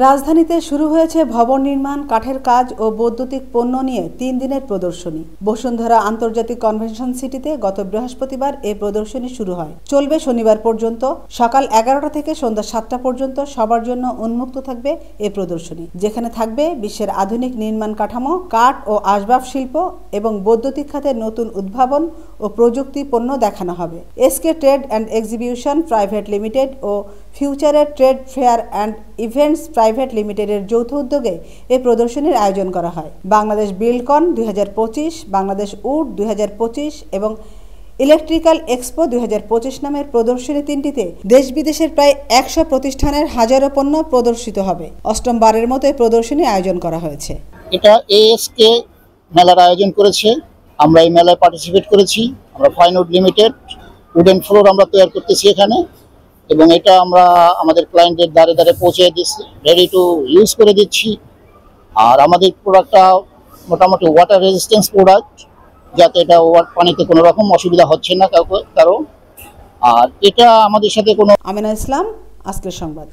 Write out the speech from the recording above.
রাজধানীতে শুরু হয়েছে ভবন নির্মাণ, কাঠের কাজ ও বৈদ্যুতিক পণ্য নিয়ে ৩ দিনের প্রদর্শনী। বসুন্ধরা আন্তর্জাতিক কনভেনশন সিটিতে গত বৃহস্পতিবার এই প্রদর্শনী শুরু হয়। চলবে শনিবার পর্যন্ত। সকাল 11টা থেকে সন্ধ্যা 7টা পর্যন্ত সবার জন্য উন্মুক্ত থাকবে এই প্রদর্শনী, যেখানে থাকবে বিশ্বের আধুনিক নির্মাণ কাঠামো, কাঠ ও আসবাব শিল্প এবং বৈদ্যুতিক খাতের নতুন উদ্ভাবন ও প্রযুক্তি পণ্য দেখানো হবে। SK trade and exhibition private limited ও ফিউচারের trade fair and events private লিমিটেডের যৌথ উদ্যোগে এই প্রদর্শনীর আয়োজন করা হয়। বাংলাদেশ বিল্ডকন 2025, বাংলাদেশ উড 2025 এবং ইলেকট্রিক্যাল এক্সপো 2025 নামের প্রদর্শনী তিনটিতে দেশ বিদেশের প্রায় 100 প্রতিষ্ঠানের হাজারো পণ্য প্রদর্শিত হবে। অষ্টমবারের মতো এই প্রদর্শনী আয়োজন করা হয়েছে। এটা এএসকে মেলার আয়োজন করেছে। আমরা এই মেলায় পার্টিসিপেট করেছি। আমরা ফাইনউড লিমিটেড উডেন ফ্লোর আমরা তৈরি করতেছি এখানে, এবং এটা আমরা আমাদের ক্লায়েন্টের দ্বারে দ্বারে পৌঁছে দিচ্ছি, রেডি টু ইউজ করে দিচ্ছি। আর আমাদের প্রোডাক্টটা মোটামুটি ওয়াটার রেজিস্ট্যান্স প্রোডাক্ট, যাতে এটা পানিতে কোনো রকম অসুবিধা হচ্ছে না কারো। আর এটা আমাদের সাথে কোনো আমিনা ইসলাম, আজকের সংবাদ।